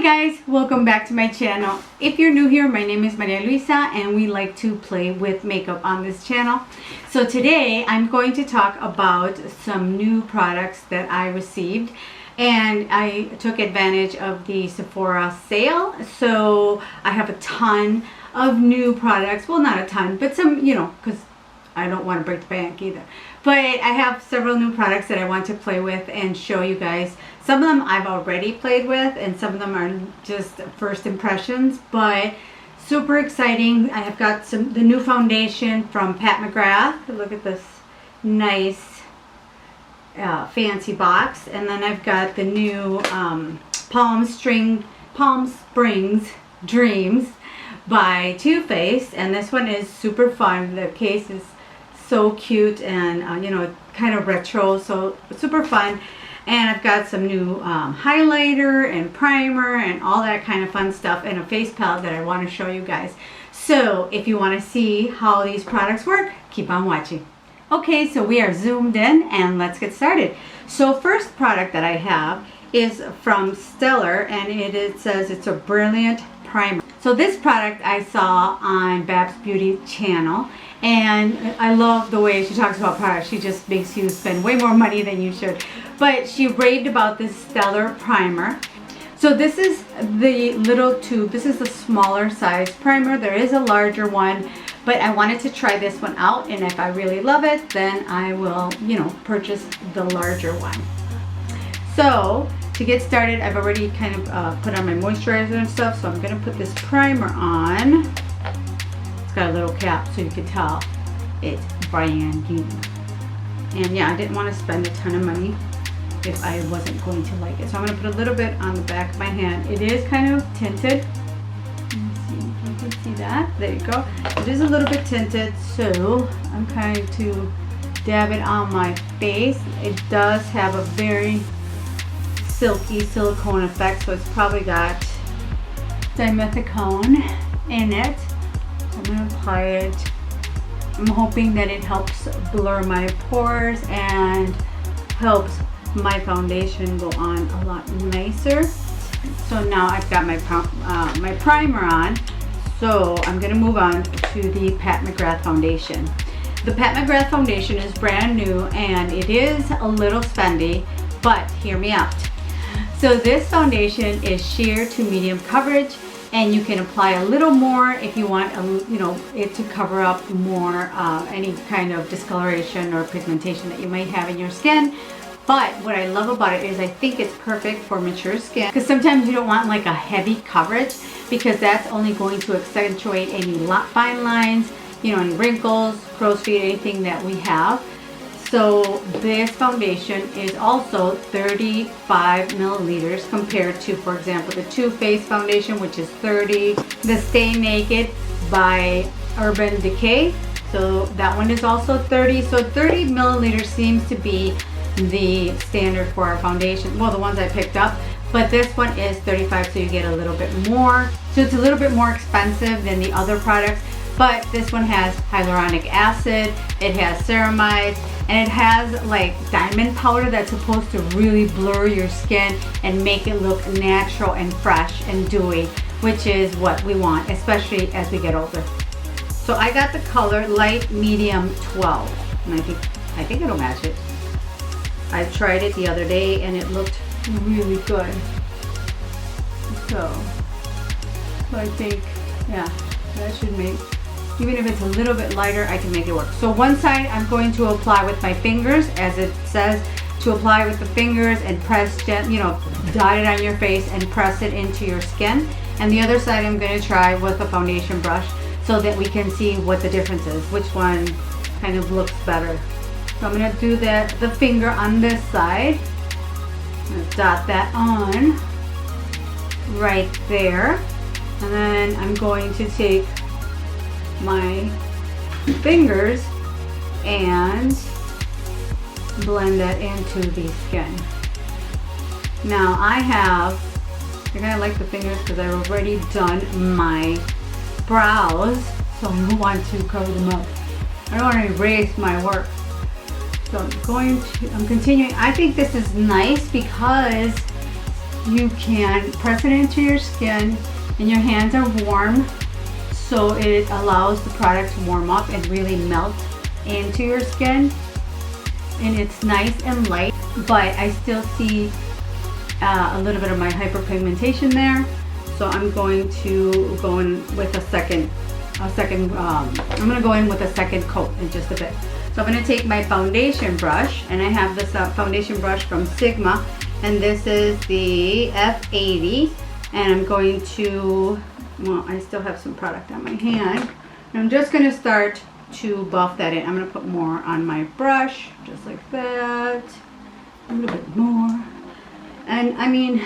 Hi guys, welcome back to my channel. If you're new here, my name is Maria Luisa and we like to play with makeup on this channel. So today I'm going to talk about some new products that I received, and I took advantage of the Sephora sale. So I have a ton of new products. Well, not a ton, but some, you know, because I don't want to break the bank either. But I have several new products that I want to play with and show you guys. Some of them I've already played with and some of them are just first impressions, but super exciting. I have got the new foundation from Pat McGrath. Look at this nice fancy box. And then I've got the new Palm Springs Dreams by Too Faced, and this one is super fun. The case is so cute and you know, kind of retro, so super fun. And I've got some new highlighter and primer and all that kind of fun stuff, and a face palette that I want to show you guys. So if you want to see how these products work, keep on watching. Okay, so we are zoomed in and let's get started. So first product that I have is from Stellar, and it says it's a brilliant primer. So this product I saw on Babs Beauty channel, and I love the way she talks about products. She just makes you spend way more money than you should. But she raved about this Stellar primer. So this is the little tube. This is the smaller size primer. There is a larger one, but I wanted to try this one out, and if I really love it, then I will, you know, purchase the larger one. So to get started, I've already kind of put on my moisturizer and stuff, so I'm going to put this primer on. It's got a little cap so you can tell it's brand new. And yeah, I didn't want to spend a ton of money if I wasn't going to like it. So I'm going to put a little bit on the back of my hand. It is kind of tinted. Let me see if you can see that. There you go. It is a little bit tinted, so I'm going to dab it on my face. It does have a very silky silicone effect, so it's probably got dimethicone in it. I'm going to apply it. I'm hoping that it helps blur my pores and helps my foundation go on a lot nicer. So now I've got my primer on, so I'm going to move on to the Pat McGrath foundation. The Pat McGrath foundation is brand new and it is a little spendy, but hear me out. So this foundation is sheer to medium coverage, and you can apply a little more if you want, you know, it to cover up more any kind of discoloration or pigmentation that you might have in your skin. But what I love about it is I think it's perfect for mature skin, because sometimes you don't want like a heavy coverage, because that's only going to accentuate any fine lines, you know, any wrinkles, crow's feet, anything that we have. So this foundation is also 35 milliliters compared to, for example, the Too Faced foundation, which is 30. The Stay Naked by Urban Decay, so that one is also 30. So 30 milliliters seems to be the standard for our foundation. Well, the ones I picked up, but this one is 35, so you get a little bit more. So it's a little bit more expensive than the other products, but this one has hyaluronic acid, it has ceramides, and it has like diamond powder that's supposed to really blur your skin and make it look natural and fresh and dewy, which is what we want, especially as we get older. So I got the color light medium 12, and I think it'll match it. I tried it the other day and it looked really good. So I think, yeah, that should make, even if it's a little bit lighter, I can make it work. So one side I'm going to apply with my fingers, as it says to apply with the fingers and press, you know, dot it on your face and press it into your skin. And the other side I'm going to try with a foundation brush so that we can see what the difference is, which one kind of looks better. So I'm going to do the finger on this side. I'm going to dot that on right there. And then I'm going to take my fingers and blend that into the skin. Now I kind of like the fingers because I've already done my brows, so I don't want to cover them up. I don't want to erase my work. So I'm continuing. I think this is nice because you can press it into your skin, and your hands are warm, so it allows the product to warm up and really melt into your skin. And it's nice and light, but I still see a little bit of my hyperpigmentation there. So I'm going to go in with a second I'm going to go in with a second coat in just a bit. So I'm going to take my foundation brush, and I have this foundation brush from Sigma, and this is the F80, and I'm going to, well, I still have some product on my hand, and I'm just going to start to buff that in. I'm going to put more on my brush, just like that, a little bit more. And I mean,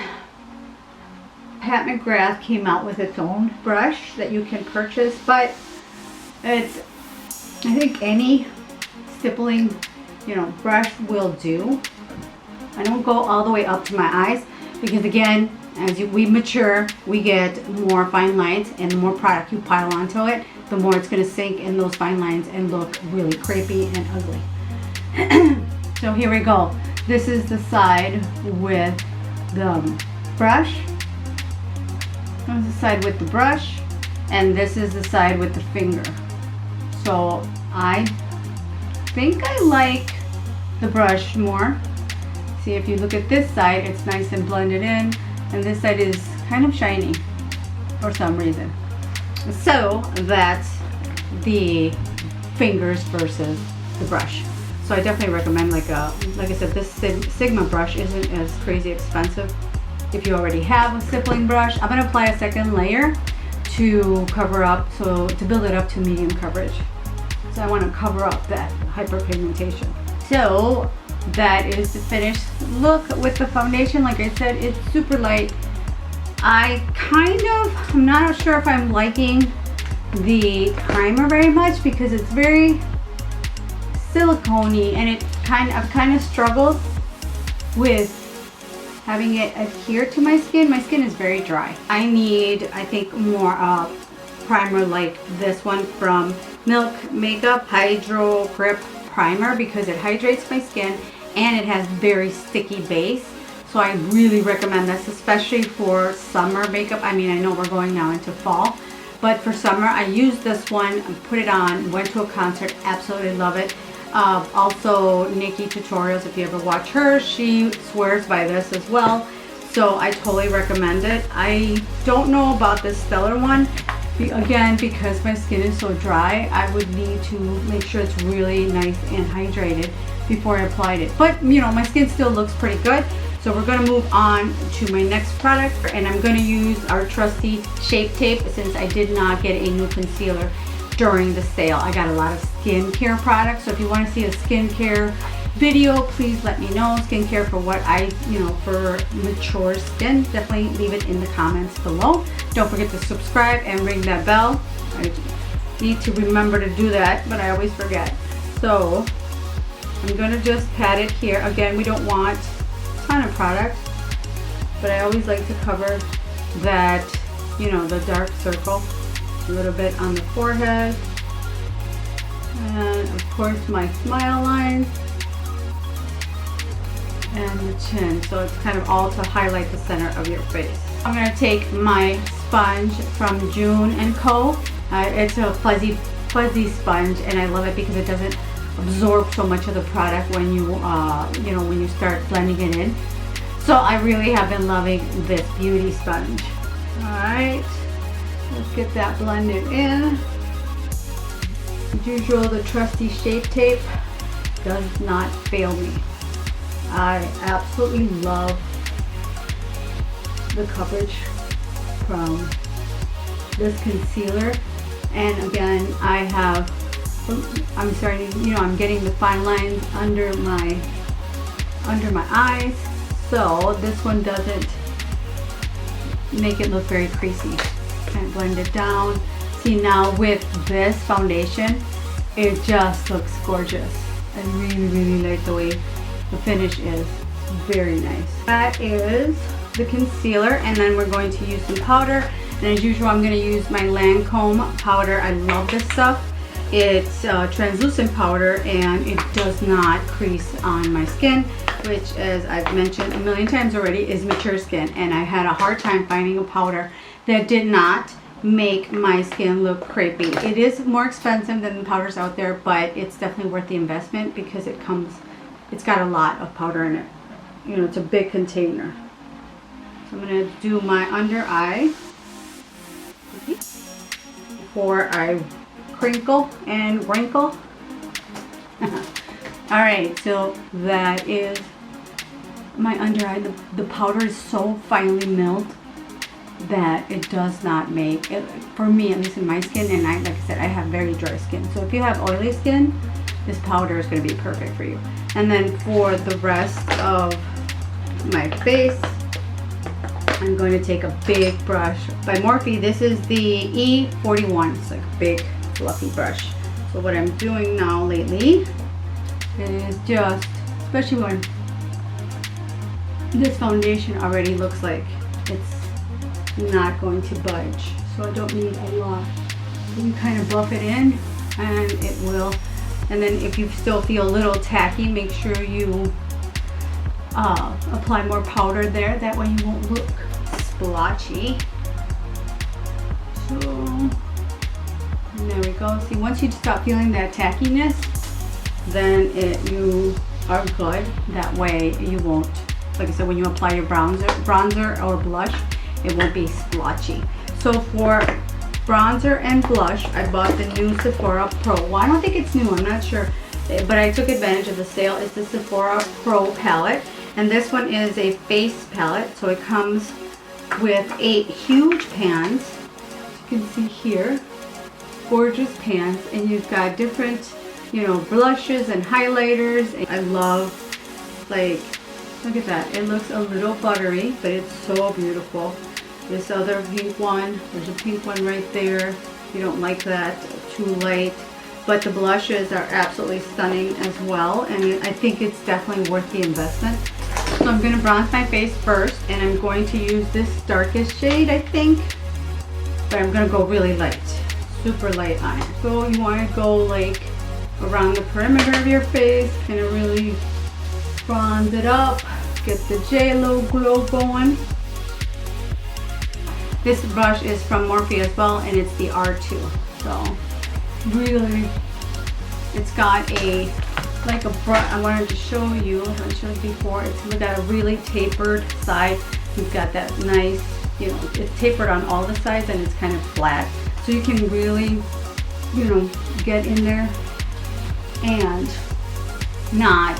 Pat McGrath came out with its own brush that you can purchase, but it's, I think any stippling, you know, brush will do. I don't go all the way up to my eyes because, again, as we mature, we get more fine lines, and the more product you pile onto it, the more it's going to sink in those fine lines and look really crepey and ugly. So here we go. This is the side with the brush. This is the side with the brush, and this is the side with the finger. So I think I like the brush more. See, if you look at this side, it's nice and blended in, and this side is kind of shiny for some reason. So that's the fingers versus the brush. So I definitely recommend, like I said, this Sigma brush isn't as crazy expensive. If you already have a stippling brush, I'm going to apply a second layer to cover up, so to build it up to medium coverage. So I want to cover up that hyperpigmentation. So that is the finished look with the foundation. Like I said, it's super light. I'm not sure if I'm liking the primer very much because it's very silicone-y, and I've kind of struggled with having it adhere to my skin. My skin is very dry. I need, I think, more primer like this one from Milk Makeup Hydro Grip Primer, because it hydrates my skin and it has very sticky base. So I really recommend this, especially for summer makeup. I mean, I know we're going now into fall, but for summer, I used this one, put it on, went to a concert, absolutely love it. Also, Nikki Tutorials, if you ever watch her, she swears by this as well. So I totally recommend it. I don't know about this Stellar one. Again, because my skin is so dry, I would need to make sure it's really nice and hydrated before I applied it. But, you know, my skin still looks pretty good. So we're going to move on to my next product, and I'm going to use our trusty Shape Tape since I did not get a new concealer during the sale. I got a lot of skincare products, so if you want to see a skincare video, please let me know. Skincare for what for mature skin, definitely leave it in the comments below. Don't forget to subscribe and ring that bell. I need to remember to do that, but I always forget. So I'm going to just pat it here. Again, we don't want a ton of product, but I always like to cover that, the dark circle a little bit on the forehead, and of course my smile lines and the chin, so it's kind of all to highlight the center of your face. I'm going to take my sponge from June & Co. It's a fuzzy sponge, and I love it because it doesn't absorb so much of the product when you when you start blending it in. So I really have been loving this beauty sponge. Alright, let's get that blended in. As usual, the trusty Shape Tape does not fail me. I absolutely love the coverage from this concealer, and again, I'm getting the fine lines under my eyes, so this one doesn't make it look very creasy. Kind of blend it down. See, now with this foundation, it just looks gorgeous. I really, really like the way the finish is. Very nice. That is the concealer, and then we're going to use some powder. And as usual, I'm going to use my Lancome powder. I love this stuff. It's translucent powder, and it does not crease on my skin. which, as I've mentioned a million times already, is mature skin. And I had a hard time finding a powder that did not make my skin look crepey. It is more expensive than the powders out there, but it's definitely worth the investment because it's got a lot of powder in it. You know, it's a big container. So I'm going to do my under eye before I crinkle and wrinkle. Alright, so that is my under eye. The powder is so finely milled that it does not make it, for me, at least in my skin, and like I said, I have very dry skin. So if you have oily skin, this powder is going to be perfect for you. And then for the rest of my face, I'm going to take a big brush by Morphe. This is the E41. It's like a big fluffy brush. So what I'm doing now lately is just, especially when this foundation already looks like it's not going to budge, so I don't need a lot. You kind of buff it in and it will. And then if you still feel a little tacky, make sure you apply more powder there. That way you won't look splotchy. So there we go. See, once you stop feeling that tackiness, then you are good. That way you won't, like I said, when you apply your bronzer or blush, it won't be splotchy. So for bronzer and blush, I bought the new Sephora Pro. Well, I don't think it's new, I'm not sure, but I took advantage of the sale. It's the Sephora Pro palette, and this one is a face palette. So it comes with 8 huge pans. As you can see here, gorgeous pans, and you've got different, you know, blushes and highlighters. I love, like, look at that. It looks a little buttery, but it's so beautiful. This other pink one, there's a pink one right there. You don't like that, too light. But the blushes are absolutely stunning as well, and I think it's definitely worth the investment. So I'm going to bronze my face first, and I'm going to use this darkest shade, I think. But I'm going to go really light, super light on it. So you want to go like around the perimeter of your face, kind of really bronze it up, get the J-Lo glow going. This brush is from Morphe as well, and it's the R2. So really, it's got a, like a brush. I wanted to show you, I showed you before, it's got a really tapered side. You've got that nice, you know, it's tapered on all the sides and it's kind of flat. So you can really, you know, get in there and not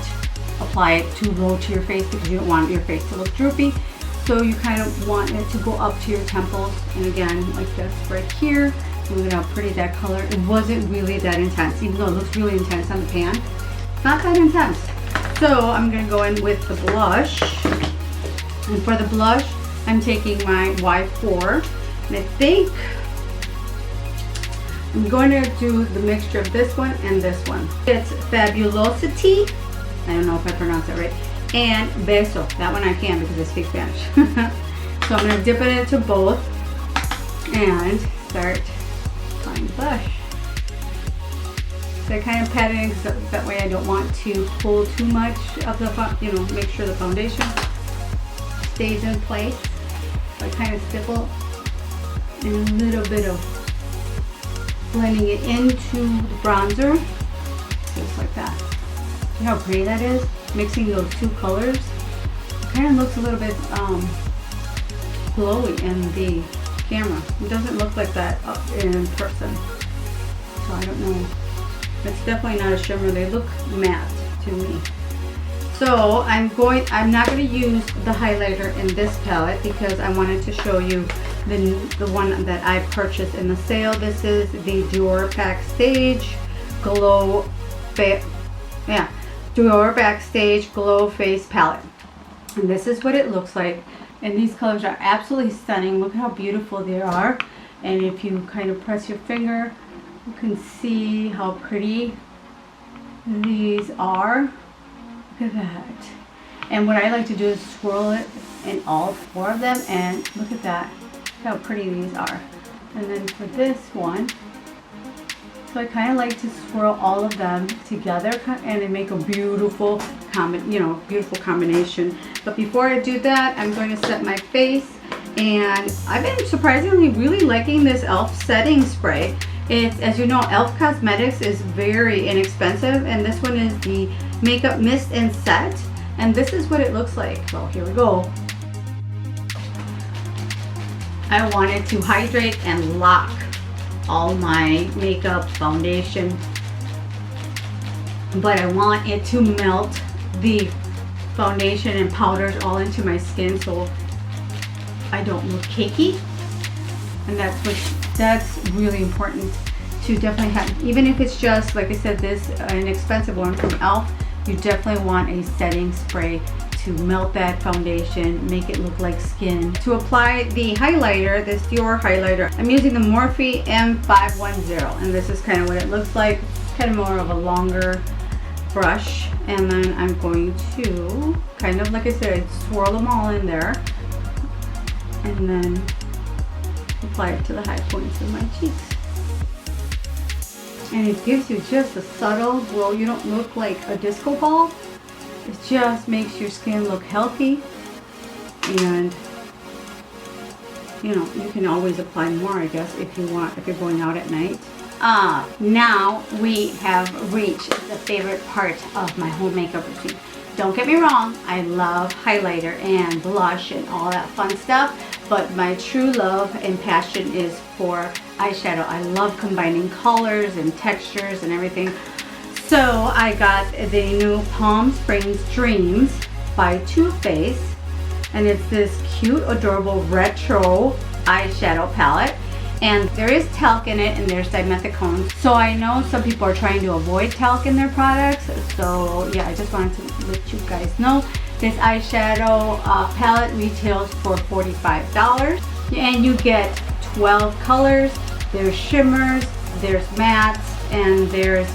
apply it too low to your face because you don't want your face to look droopy. So you kind of want it to go up to your temples, and again, like this right here. Look at how pretty that color. It wasn't really that intense, even though it looks really intense on the pan. Not that intense. So I'm gonna go in with the blush, and for the blush, I'm taking my Y4, and I think I'm going to do the mixture of this one and this one. It's Fabulosity. I don't know if I pronounced that right. And Beso. That one I can because I speak Spanish. So I'm going to dip it into both and start applying blush. So I kind of pat it in because that way I don't want to pull too much of the, you know, make sure the foundation stays in place. So I kind of stipple and a little bit of blending it into the bronzer, just like that. See how pretty that is? Mixing those two colors. It kind of looks a little bit glowy in the camera. It doesn't look like that in person. So I don't know. It's definitely not a shimmer. They look matte to me. So I'm not going to use the highlighter in this palette because I wanted to show you the one that I purchased in the sale. This is the Dior Backstage Glow Dior Backstage Glow Face Palette. And this is what it looks like. And these colors are absolutely stunning. Look how beautiful they are. And if you kind of press your finger, you can see how pretty these are. Look at that. And what I like to do is swirl it in all 4 of them, and look at that. Look how pretty these are. And then for this one, so I kind of like to swirl all of them together and they make a beautiful beautiful combination. But before I do that, I'm going to set my face. And I've been surprisingly really liking this e.l.f. setting spray. It's, as you know, e.l.f. Cosmetics is very inexpensive, and this one is the Makeup Mist and Set. And this is what it looks like. Well, here we go. I wanted to hydrate and lock all my makeup, foundation, but I want it to melt the foundation and powders all into my skin so I don't look cakey. And that's really important to definitely have. Even if it's just, like I said, this an expensive one from e.l.f., you definitely want a setting spray to melt that foundation, make it look like skin. To apply the highlighter, this Dior highlighter, I'm using the Morphe M510, and this is kind of what it looks like. It's kind of more of a longer brush, and then I'm going to kind of, like I said, swirl them all in there, and then apply it to the high points of my cheeks. And it gives you just a subtle glow. You don't look like a disco ball. It just makes your skin look healthy, and you can always apply more, I guess, if you want, if you're going out at night. Now we have reached the favorite part of my whole makeup routine. Don't get me wrong, I love highlighter and blush and all that fun stuff, but my true love and passion is for eyeshadow. I love combining colors and textures and everything. So I got the new Palm Springs Dreams by Too Faced, and it's this cute, adorable retro eyeshadow palette. And there is talc in it, and there's dimethicones. So I know some people are trying to avoid talc in their products. So yeah, I just wanted to let you guys know. This eyeshadow palette retails for $45. And you get 12 colors. There's shimmers, there's mattes, and there's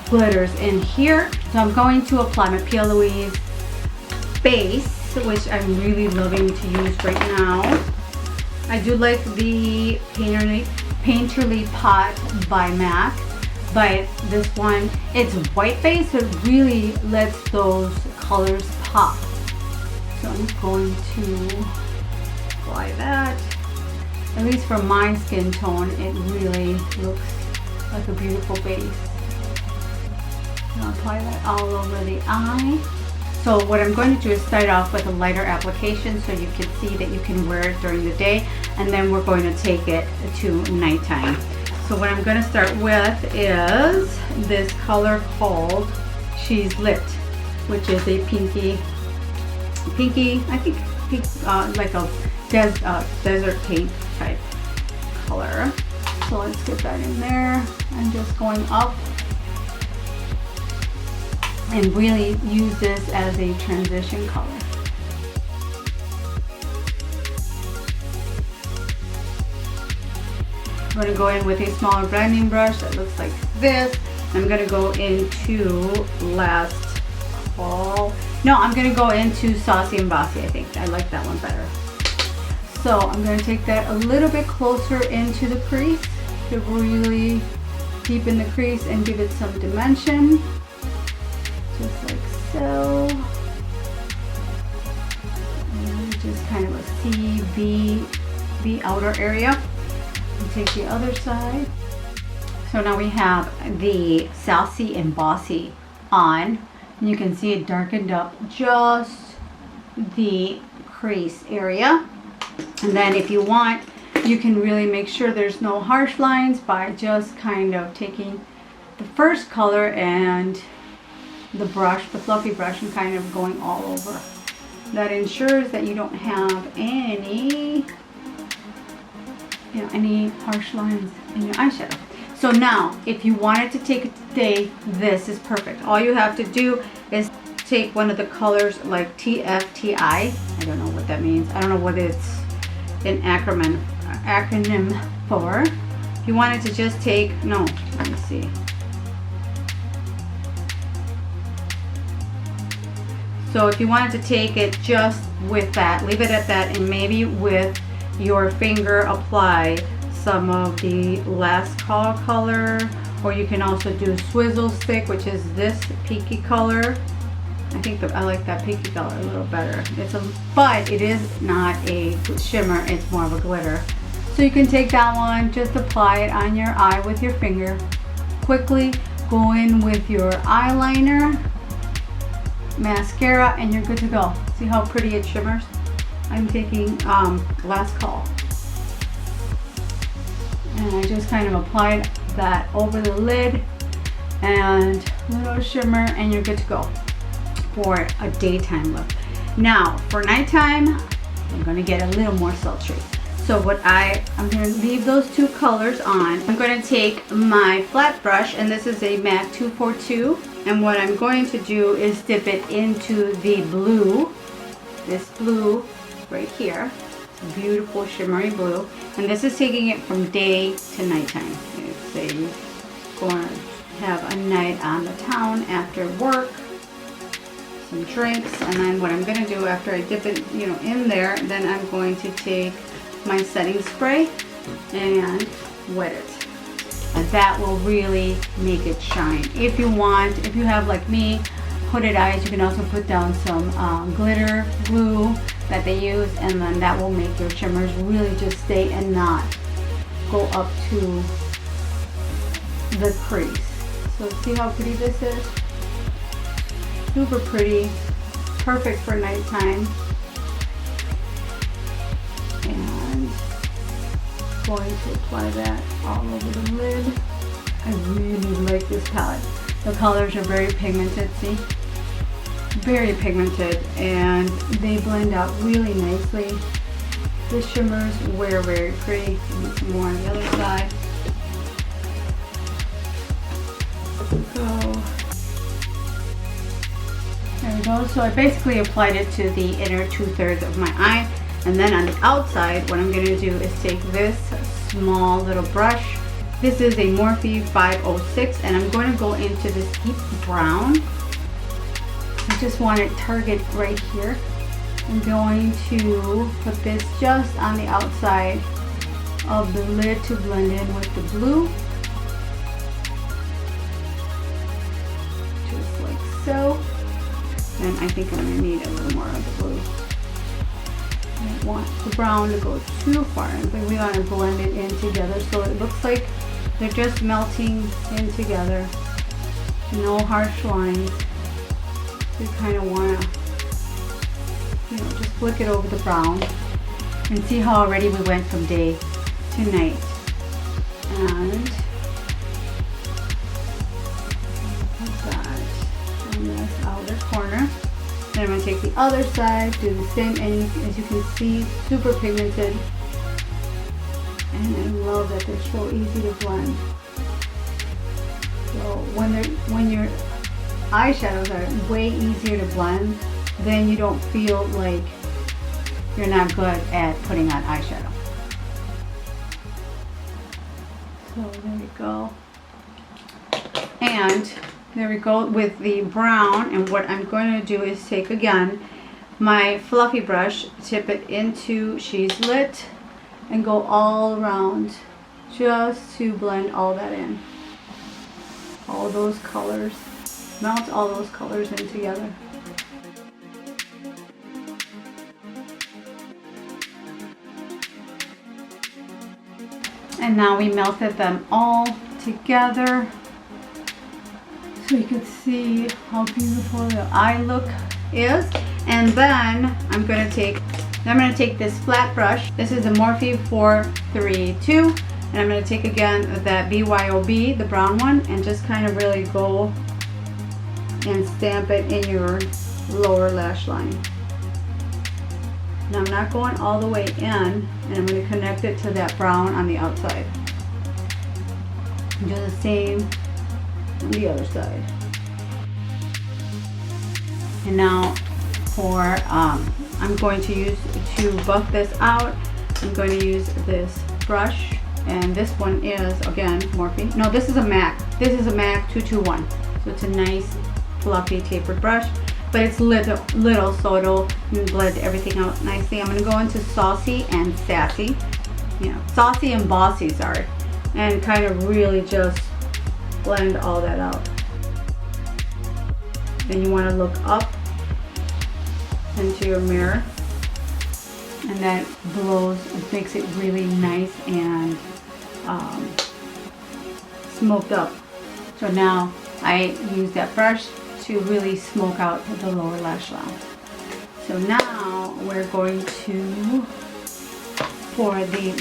glitters in here. So I'm going to apply my P. Louise base, which I'm really loving to use right now. I do like the Painterly Pot by MAC, but this one, it's white base, so it really lets those colors pop. So I'm going to apply that. At least for my skin tone, it really looks like a beautiful base. I'll apply that all over the eye. So what I'm going to do is start off with a lighter application so you can see that you can wear it during the day, and then we're going to take it to nighttime. So what I'm going to start with is this color called She's Lit, which is a pinky, I think pink, like a desert pink type color. So let's get that in there. I'm just going up and really use this as a transition color. I'm going to go in with a smaller blending brush that looks like this. I'm going to go into Last Call. No, I'm going to go into Saucy and Bossy, I think. I like that one better. So I'm going to take that a little bit closer into the crease to really deepen the crease and give it some dimension. Just like so. And just kind of a C, V outer area. And take the other side. So now we have the Saucy and Bossy on. And you can see it darkened up just the crease area. And then if you want, you can really make sure there's no harsh lines by just kind of taking the first color and the brush, the fluffy brush, and kind of going all over. That ensures that you don't have any harsh lines in your eyeshadow. So now, if you wanted to take it today, this is perfect. All you have to do is take one of the colors like TFTI. I don't know what that means. I don't know what it's an acronym for. If you wanted to just take, no, let me see. So if you wanted to take it just with that, leave it at that, and maybe with your finger apply some of the Last Call color, or you can also do Swizzle Stick, which is this peaky color. I think I like that pinky color a little better. But it is not a shimmer, it's more of a glitter. So you can take that one, just apply it on your eye with your finger. Quickly go in with your eyeliner, mascara, and you're good to go. See how pretty it shimmers? I'm taking Last Call. And I just kind of applied that over the lid and a little shimmer, and you're good to go for a daytime look. Now for nighttime, I'm going to get a little more sultry. So I'm going to leave those two colors on. I'm going to take my flat brush, and this is a MAC 242, and what I'm going to do is dip it into the blue, this blue right here. It's a beautiful shimmery blue, and this is taking it from day to nighttime. It's going to have a night on the town after work, some drinks, and then what I'm going to do after I dip it, in there, then I'm going to take my setting spray and wet it, and that will really make it shine. If you have, like me, hooded eyes, you can also put down some glitter glue that they use, and then that will make your shimmers really just stay and not go up to the crease. So see how pretty this is? Super pretty, perfect for nighttime. And going to apply that all over the lid. I really like this palette. The colors are very pigmented, see? Very pigmented, and they blend out really nicely. The shimmers were very pretty. And some more on the other side. There we go. So I basically applied it to the inner 2/3 of my eye. And then on the outside, what I'm going to do is take this small little brush. This is a Morphe 506, and I'm going to go into this deep brown. I just want it target right here. I'm going to put this just on the outside of the lid to blend in with the blue. Just like so. And I think I'm going to need a little more of the blue. I don't want the brown to go too far in, but we want to blend it in together so it looks like they're just melting in together. No harsh lines. You kind of want to, just flick it over the brown and see how already we went from day to night. And put that on this outer corner. Then I'm going to take the other side, do the same, and as you can see, super pigmented. And I love that they're so easy to blend. So when your eyeshadows are way easier to blend, then you don't feel like you're not good at putting on eyeshadow. So there we go. And there we go with the brown, and what I'm going to do is take again my fluffy brush, tip it into She's Lit, and go all around just to blend all that in. All those colors, melt all those colors in together. And now we melted them all together. So you can see how beautiful the eye look is. And then I'm going to take this flat brush. This is a Morphe 432, and I'm going to take again that BYOB, the brown one, and just kind of really go and stamp it in your lower lash line. Now I'm not going all the way in, and I'm going to connect it to that brown on the outside. And do the same on the other side. And now for I'm going to buff this out. I'm going to use this brush, and this one is again Morphe. No, this is a MAC. This is a MAC 221. So it's a nice fluffy tapered brush, but it's little so it'll blend everything out nicely. I'm going to go into Saucy and Sassy, Saucy and Bossy, sorry, and kind of really just blend all that out. Then you want to look up into your mirror, and that blows, it makes it really nice and smoked up. So now I use that brush to really smoke out the lower lash line. So now we're going to, for the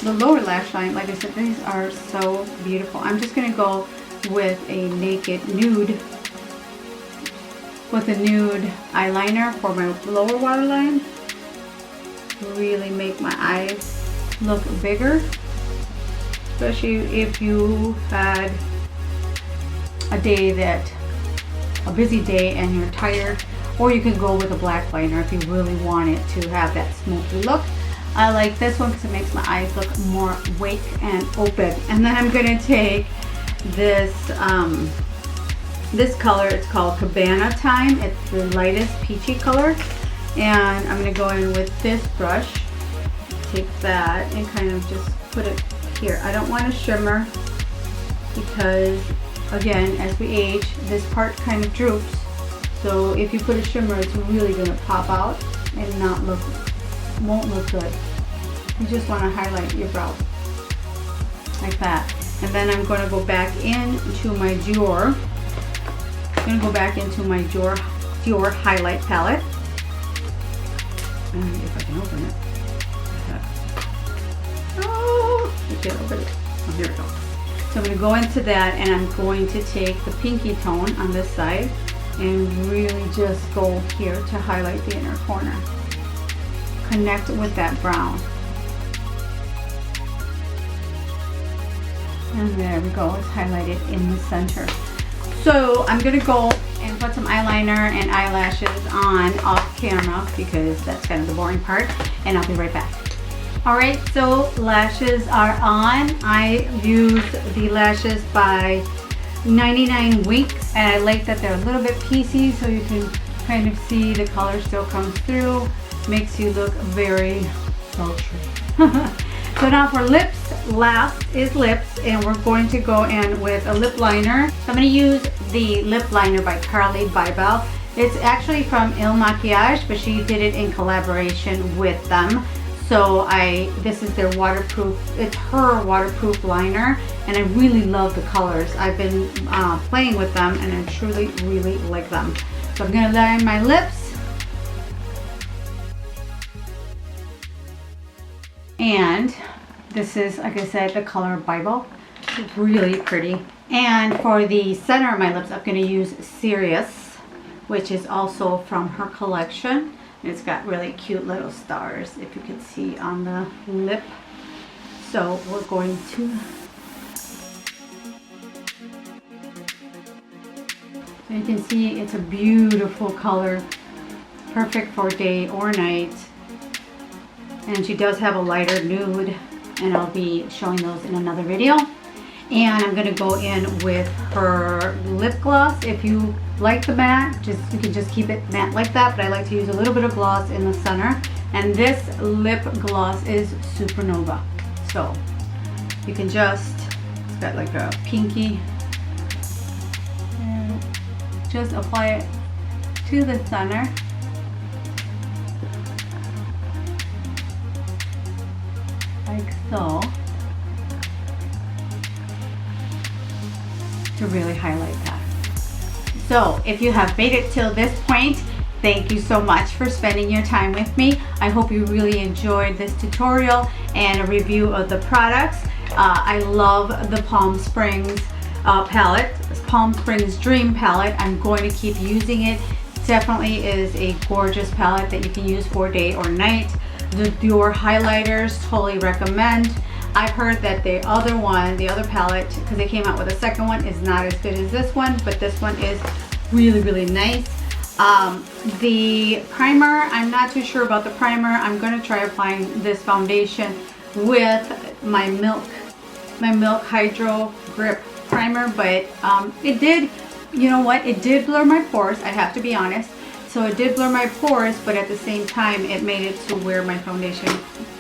lower lash line, like I said, these are so beautiful. I'm just going to go with a naked nude, with a nude eyeliner for my lower waterline. Really make my eyes look bigger, especially if you had a busy day and you're tired. Or you can go with a black liner if you really want it to have that smoky look. I like this one because it makes my eyes look more awake and open. And then I'm going to take this this color. It's called Cabana Time. It's the lightest peachy color. And I'm going to go in with this brush. Take that and kind of just put it here. I don't want to shimmer because, again, as we age, this part kind of droops. So if you put a shimmer, it's really going to pop out and won't look good. You just want to highlight your brow like that. And then I'm going to go back into my Dior. I'm going to go back into my Dior highlight palette. And if I can open it. Oh, I can't open it. Oh, here we go. So I'm going to go into that, and I'm going to take the pinky tone on this side and really just go here to highlight the inner corner. Connect with that brown. And there we go, it's highlighted in the center. So I'm gonna go and put some eyeliner and eyelashes on off camera because that's kind of the boring part, and I'll be right back. All right, so lashes are on. I use the lashes by 99 Winks, and I like that they're a little bit piecey so you can kind of see the color still comes through. Makes you look very sultry. So now for lips, last is lips, and we're going to go in with a lip liner. So I'm going to use the lip liner by Carly Bybel. It's actually from Il Makiage, but she did it in collaboration with them. So this is their waterproof, it's her waterproof liner, and I really love the colors. I've been playing with them, and I truly really like them. So I'm going to line my lips. And this is, like I said, the color Bible. It's really pretty. And for the center of my lips, I'm going to use Serious, which is also from her collection. It's got really cute little stars, if you can see on the lip. So we're going to, so you can see it's a beautiful color, perfect for day or night. And she does have a lighter nude, and I'll be showing those in another video. And I'm going to go in with her lip gloss. If you like the matte, you can just keep it matte like that, but I like to use a little bit of gloss in the center. And this lip gloss is Supernova. So you can just, it's got like a pinky, and just apply it to the center. Like so. To really highlight that. So if you have made it till this point, thank you so much for spending your time with me. I hope you really enjoyed this tutorial and a review of the products. I love the Palm Springs palette, Palm Springs Dream palette. I'm going to keep using it. Definitely is a gorgeous palette that you can use for day or night. The Dior highlighters, totally recommend. I've heard that the other palette, because they came out with a second one, is not as good as this one, but this one is really, really nice. The primer, I'm not too sure about the primer. I'm going to try applying this foundation with my Milk Hydro Grip primer, but it did, you know what, it did blur my pores, I have to be honest. So it did blur my pores, but at the same time, it made it to where my foundation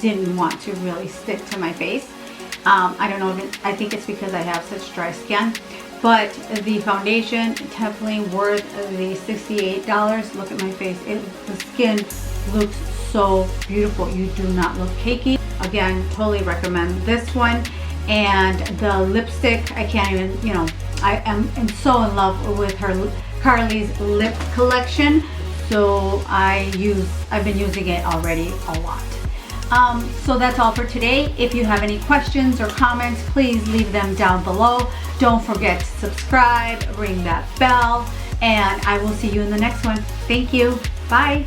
didn't want to really stick to my face. I don't know if I think it's because I have such dry skin, but the foundation definitely worth the $68. Look at my face. The skin looks so beautiful. You do not look cakey. Again, totally recommend this one. And the lipstick, I can't even, you know, I am so in love with her Carly's lip collection. So I've been using it already a lot. So that's all for today. If you have any questions or comments, please leave them down below. Don't forget to subscribe, ring that bell, and I will see you in the next one. Thank you. Bye.